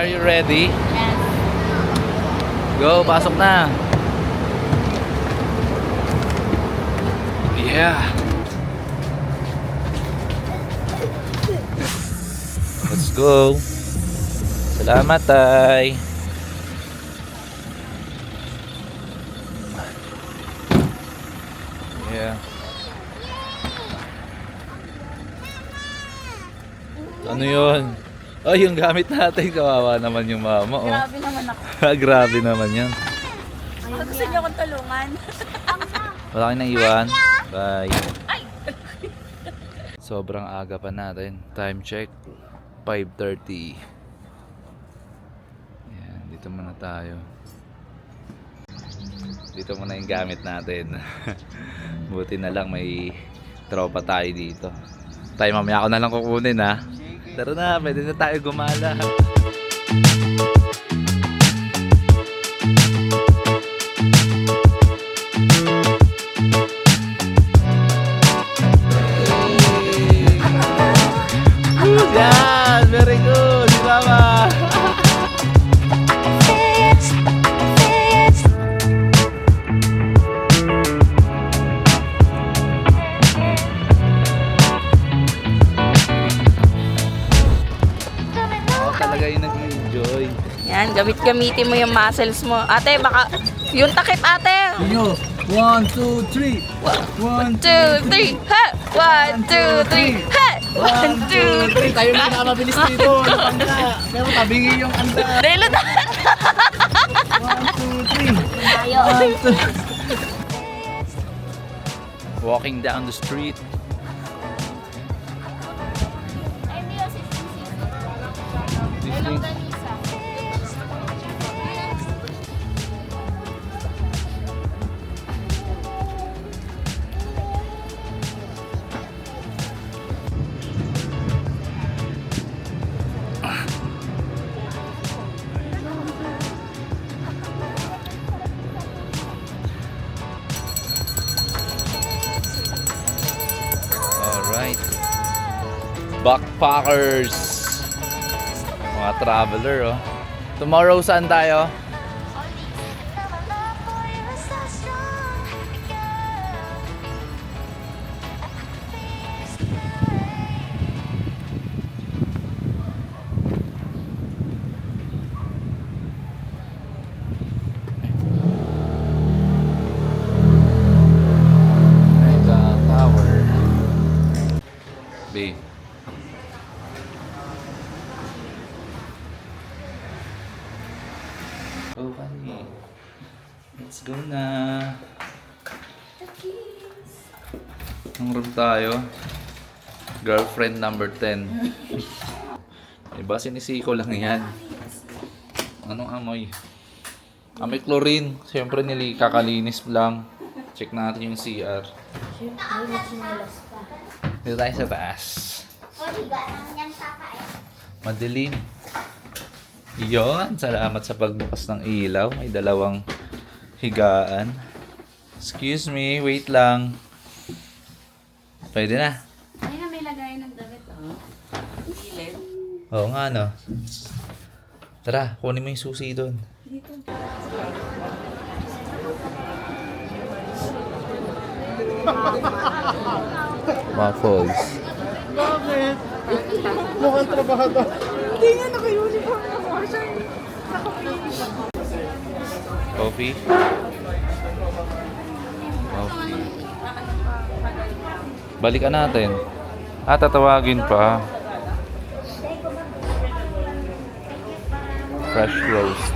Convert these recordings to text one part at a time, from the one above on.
are you ready? Yes. Go, pasok na. Yeah. Let's go. Salamat, Tay. Yeah. Ano yun? Oh, yung gamit natin. Kawawa naman yung mama. Oh. Grabe naman ako. Grabe naman yan. Gusto niyo akong tulungan? Wala kayo nang iwan. Bye. Sobrang aga pa natin. Time check. 5:30. Ayan, dito muna tayo. Dito muna yung gamit natin. Buti na lang may tropa tayo dito. Tayo mamaya ako na lang kukunin ha. Tara na, pwede na tayo gumala. Yan! Very good! Si Mama! Ako talaga yung nag-enjoy. Yan, gamitin mo yung muscles mo. Ate, baka yung takip ate. Yo, 1, 2, 3. 1, 2, 3. Ha! 1, 2, 3. Ha! 1, 2, 3. Tayo na nakamabilis dito. Napanda. Pero tabingi yung anda. Dahil na. 1, 2, 3. Walking down the street. Alright. Backpackers. Mga traveler, oh. Tomorrow saan tayo? Mega Tower. B. Okay. Let's go na. Ang room tayo. Girlfriend number 10. Diba sinisiko lang yan. Anong amoy? Amoy chlorine. Siyempre kakalinis lang. Check natin yung CR. Dito tayo sa taas. Madilim. Yun, salamat sa pagbukas ng ilaw. May dalawang higaan. Excuse me, wait lang. Pwede na. Ay na, may lagay ng damit, oh. Gilid. Oo nga, no. Tara, kunin mo yung susi doon. Waffles. Bakit? Mukhang trabahador. Hindi nga naka-uniform ako. Siya naka-finish. Coffee? Coffee. Balikan natin. Tatawagin pa. Fresh roast.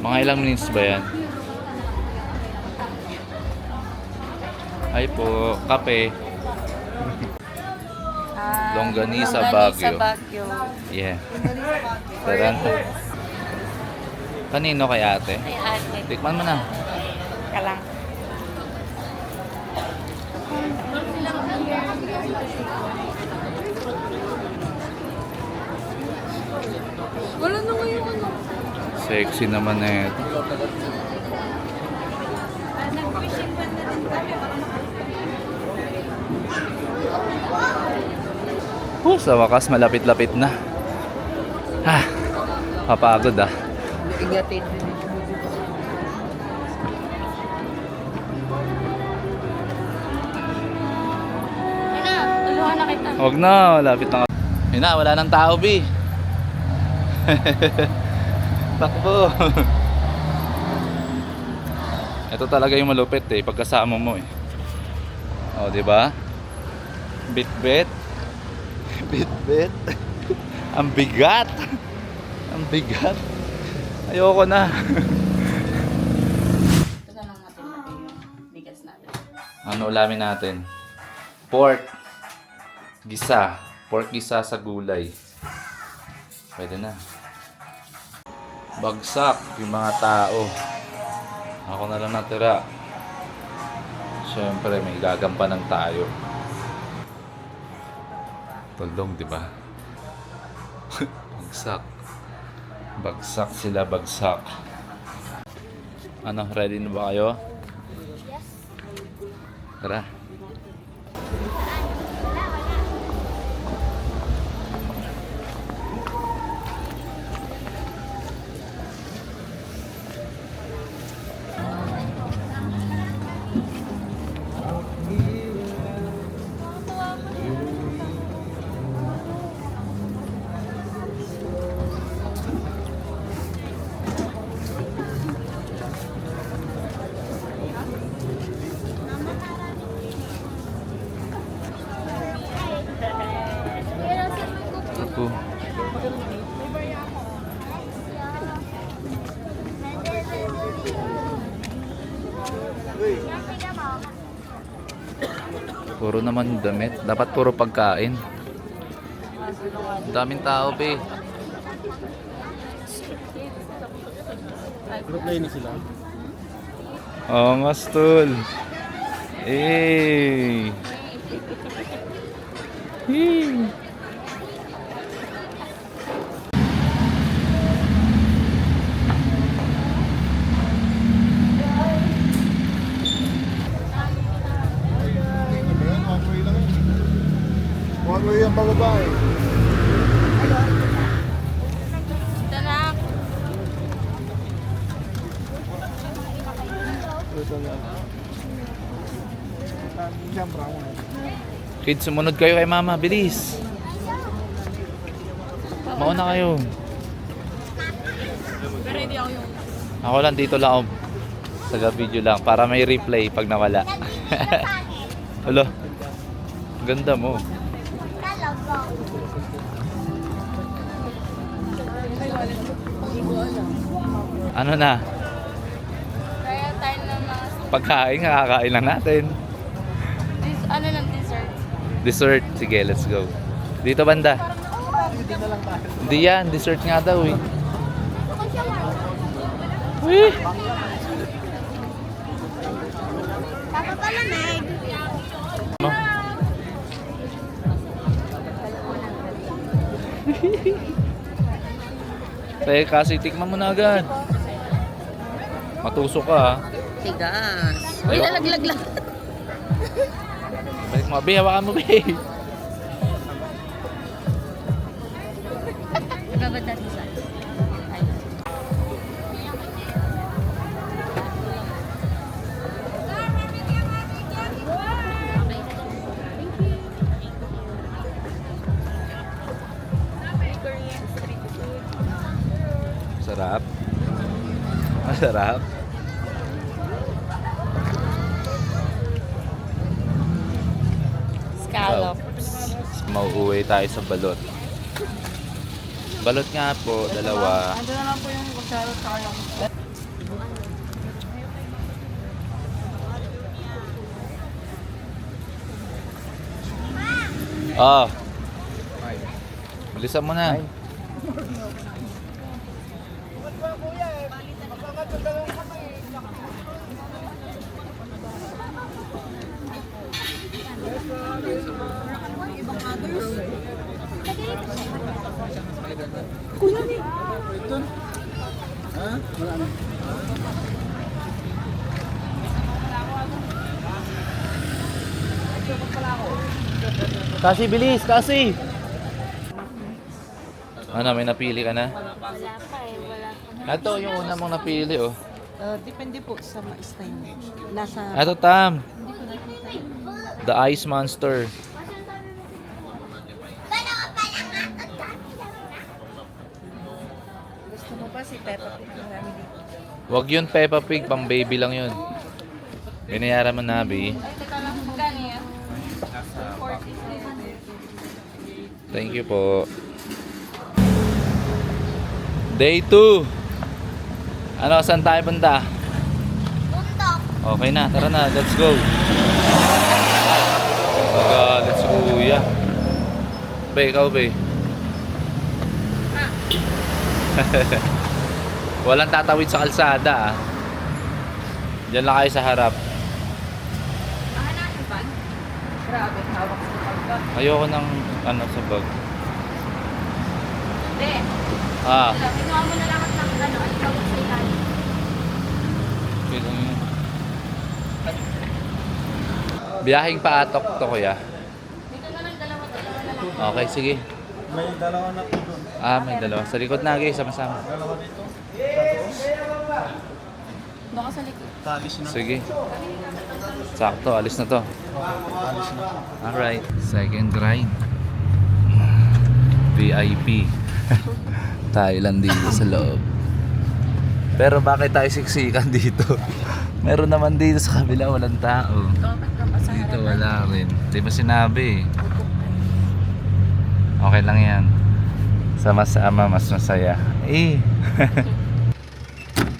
Mga ilang minutes ba yan? Ay po, kape. Longganisa Baguio. Yeah. Tara na. Kanino kay ate? Ay, ate. Tikman mo na. Ka lang. Wala na ngayon ano. Sexy naman eh. Nag-fishing pan na rin kami. Sa wakas, malapit-lapit na. Kapagod Ingatid. Tulungan na kita. Huwag na, malapit na. Yun na, wala nang tao, B. Takbo. Ito talaga yung malupit pagkasama mo O, di ba? Bit-bit. Bit-bit. Ang bigat. Ang bigat. Ayoko na. Ito na lang natin lagay yung bigas natin. Ano ulamin natin? Pork. Gisa. Pork gisa sa gulay. Pwede na. Bagsak yung mga tao. Ako na lang natira. Siyempre, may gagampanan tayo. Tolong, di ba? Bagsak. Bagsak sila, bagsak. Ano, ready na ba kayo? Yes. Tara. Ako. Puro naman damit. Dapat puro pagkain. Ang daming tao, be. Play na sila. Oo nga, stol. Eh. One way ang bababa Ito na. Siyempre ako Kids, sumunod kayo kay mama. Bilis. Mauna kayo. Pero hindi ako yung... Ako lang dito lang. Taga-video lang. Para may replay pag nawala. Alo. Ganda mo. Ano na? Kaya tayo ng mga... Pagkain, kakakain lang natin. Ano lang, dessert. Dessert. Sige, let's go. Dito banda. Hindi yan. Dessert nga daw eh. Uy! Ano? Kasi tikman mo na agad. Matusok ka ha. Tigas. Uy, Ayoko. nalaglag lang. Balik mo, be. Hawakan mo, be. Nagabad natin sa... Ay. Sarap. Masarap. Scallops. Mauuwi tayo sa balot. Balot nga po, dalawa. Ando na lang po yung scallops sa yung... Ah. Bilisan mo na. Kasi bilis, kasi. Ano, may napili ka na? Wala pa eh, wala pa. Ito, yung una mong napili, oh. Depende po sa style niya. Nasa... Ito, Tam. The Ice Monster. Gusto mo ba si Peppa Pig yung namin dito? Wag yun, Peppa Pig. Pang baby lang yun. Binayaran mo na, Bi. Ay, teka lang, magkano yan? 40. Thank you po. Day 2. Ano, saan tayo punta? Bundok. Okay na, tara na. Let's go. Let's go, yeah. Be, ikaw, be. Walang tatawid sa kalsada, ah. Diyan lang kayo sa harap. Hanapin ba? Grabe, hawak sa pagka. Ayoko ng ano sa bag. Hindi. Ah, Kinuha mo na lahat ng ano, alikabok sa ilalim. okay lang yun. Biyaheng paatok to, kuya. Dito na lang, dalawa na lang. Okay, sige. May dalawa na po doon. Ah, may dalawa. Sa likod na, guys. Sama-sama. Dalawa dito. Baka sa likod. Talis na. Sige. Sakto, alis na to. Talis na. Alright. Second ride. VIP. Tayo lang dito sa loob. Pero bakit tayo siksikan dito? Meron naman dito sa kabila, walang tao. Dapat ka pa sa Dito harapan. wala rin. Di ba sinabi? Okay lang yan. Sama-sama, mas masaya. Eh.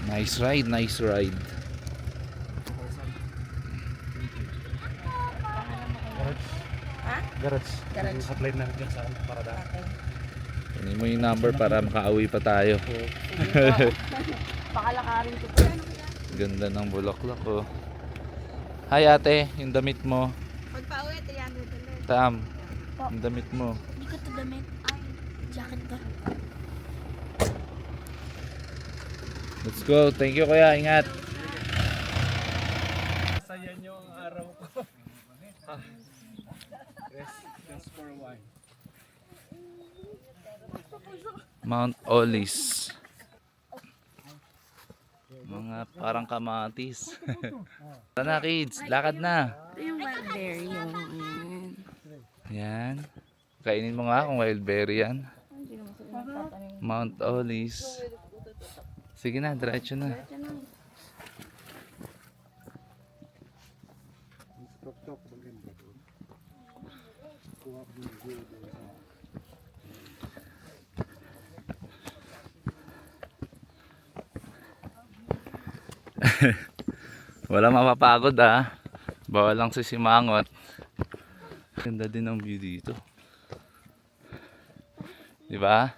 Nice ride, nice ride. Garage. Garage. Apply na dyan sa parada. Kunin mo yung number para makauwi pa tayo. Pakalakarin ko po. Ganda ng bulaklak, oh. Hi ate, yung damit mo. Pagpa-uwi, 300 ulit. Tam, yung damit mo. Hindi ko ito damit. Ay, jacket ka. Let's go. Thank you kuya, ingat. Saya nyo ang araw ko. Rest for a while. Mount Olis. Mga parang kamatis. Tara na kids, lakad na. Ito yung wild berry yung... Yan. Kainin mo nga kung wild berry yan. Mount Olis. Sige na, diretso na. Wala mapapagod, ah. Bawal lang sisimangot. Ganda din ang view dito. Di ba?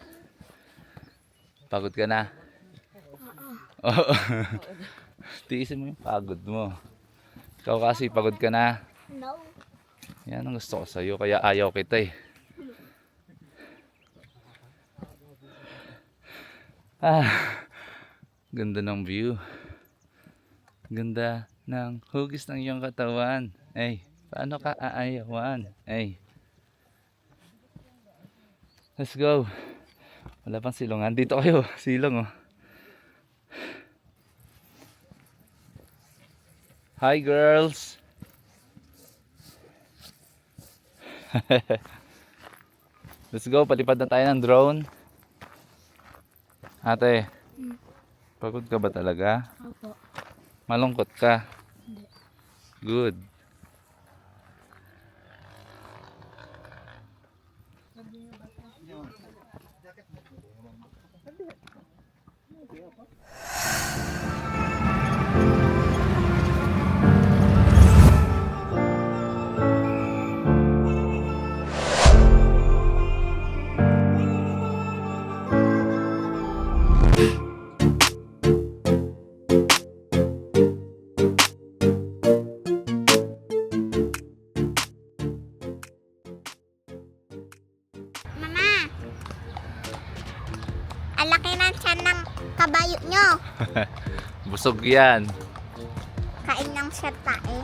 Pagod ka na? Oo. Tiisin mo yung pagod mo. Ikaw kasi pagod ka na. No. Yan ang gusto ko sa'yo, kaya ayaw kita eh. Ah, ganda ng view. Ganda ng hugis ng iyong katawan. Ay, paano ka aayawan? Ay. Let's go. Wala pang silungan. Dito kayo, silong oh. Hi girls. Let's go, palipad na tayo ng drone. Ate, pagod ka ba talaga? Opo. Malungkot ka? Good. Mama, ang laki ng tiyan ng kabayo nyo. Busog yan. Kain ng siya tae.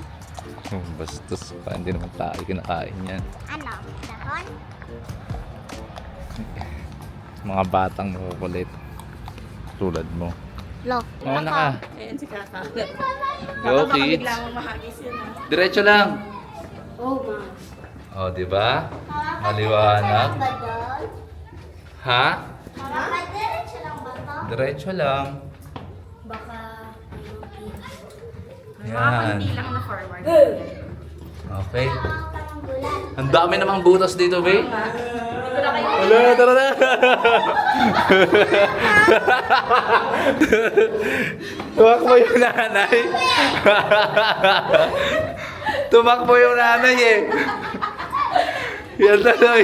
Bastos pa, hindi naman tayo kinakain yan. Ano? Dahon? Mga batang makukulit. Tulad mo. Lo. Mauna ka. Ayan si Kaka. Go, kids. mahagis yun Diretso lang. Oh, ma. O, di ba? Maliwanag. Ha? Mama, diretso lang ba to? Diretso lang. Baka... Yan. lang na forward. Okay. Parang bulan. Ang dami namang butas dito, babe. Wala, tara na. Tumakbo yung nanay. Tumakbo yung nanay eh. Yan tuloy.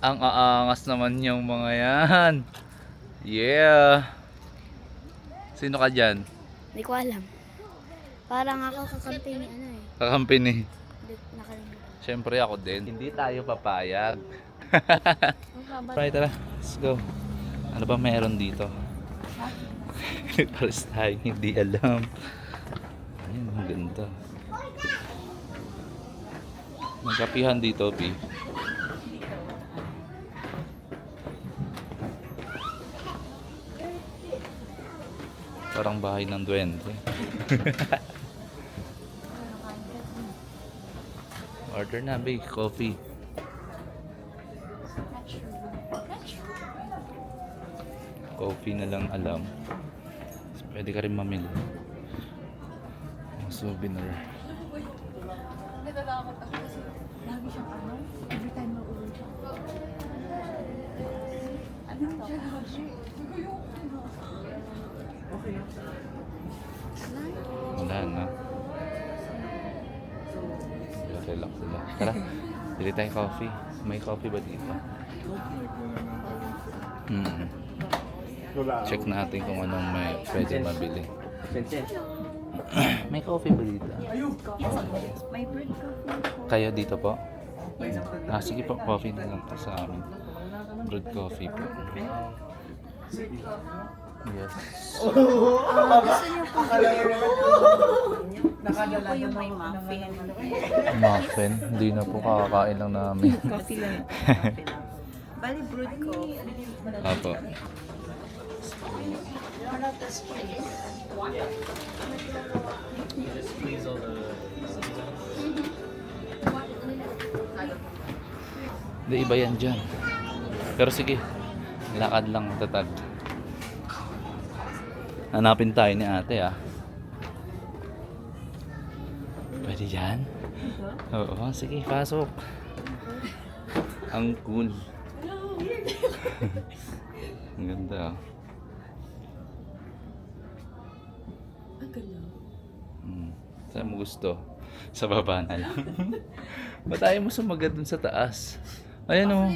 Ang aangas naman yung mga yan. Yeah. Sino ka dyan? Hindi ko alam. Parang ako kakampi ni ano eh. Kakampi ni. Nakalimutan. Siyempre ako din. Hindi tayo papayag. Right, tara. Let's go. Ano ba meron dito? Pares tayo hindi alam. Ayun, ang ganda. Magkapihan dito, Pi. Parang bahay ng duwende. Order na, babe. Coffee. Coffee na lang alam. Pwede ka rin mamili. Mga souvenir. Natatakot ako kasi lagi siyang ano, every time mag-uwi siya. Ano siya lagi? Wala na. Relax sila. Tara, bili tayo coffee. May coffee ba dito? Check natin kung anong may pwede mabili. May coffee ba dito? May bird coffee. Kayo dito po? Sige po, coffee na lang po sa amin. Brewed coffee po. Yes. Gusto niyo po yung may muffin. Muffin? Hindi na po, kakakain lang namin. Coffee lang. Bali brewed coffee. Apo. Hindi, iba yan dyan. Pero sige, lakad lang tatag. Hanapin tayo ni ate ah. Pwede dyan? Oo, sige, pasok. Ang cool. Ang ganda ah. Saan mo gusto? Sa baba na lang. Ba't ayaw mo sumagad dun sa taas? Ayan o.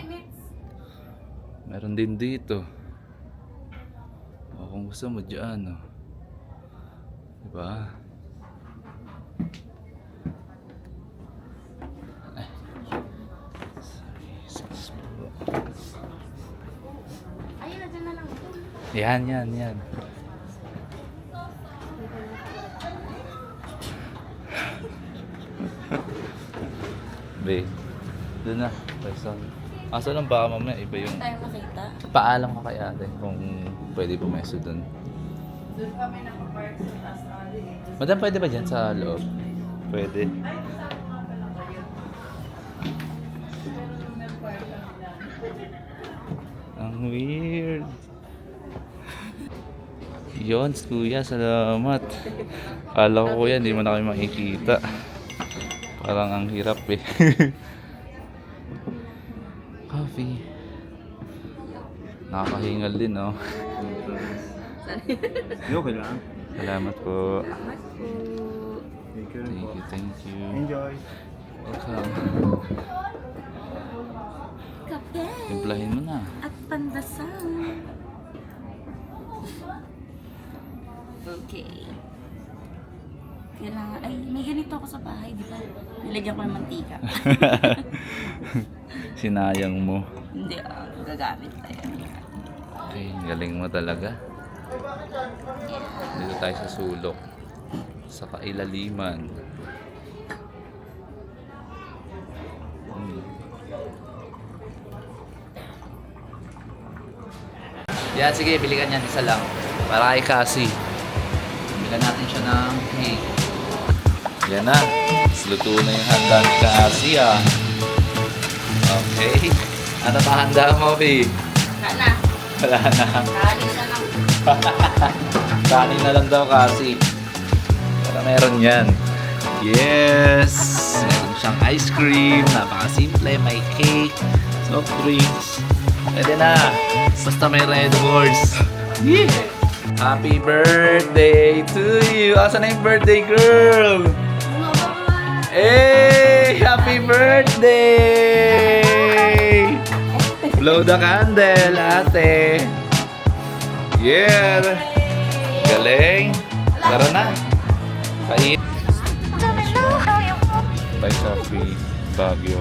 Meron din dito. O kung gusto mo dyan o. Diba? Ay. Sorry. Excuse po. Ayun na, dyan na lang. Yan. Be, doon na. Asa lang baka mamaya iba yung... Tayo makita. Paalam ka kay ate kung pwede pumeso doon. Doon kami nakapark sa taas na Madam, pwede ba dyan sa loob? Pwede. Ang weird. Yon, kuya, salamat. Kala ko kuya, hindi mo na kami makikita. Parang ang hirap eh. Coffee. Nakakahingal din, no? Okay lang. Salamat po. Thank you. Thank you. Enjoy. Welcome. Kape Timplahin mo na. at pandasal. Okay. Kailangan, ay, may ganito ako sa bahay, di ba? Nilagyan ko ng mantika. Sinayang mo. Hindi, gagamit tayo. Okay, galing mo talaga. Dito tayo sa sulok. Sa kailaliman. Yan, sige, bili ka niyan. Isa lang. Para kay Cassie. Bilan natin siya ng cake. Yan na. Luto na yung handa ni Cassie, ah. Okay. Ano pa handa mo, Bi? Sana. Wala na. Kalis na lang. Kanin na lang daw, Cassie. Para meron yan. Yes! Meron siyang ice cream. Napakasimple. May cake. Soft drinks. Pwede na. Basta may Red Horse. Yeah! Happy birthday to you! Asa na yung birthday girl? Hey! Happy birthday! Blow the candle, ate. Yeah! Galing! Tara na! Kain! Bye, Sophie. Baguio.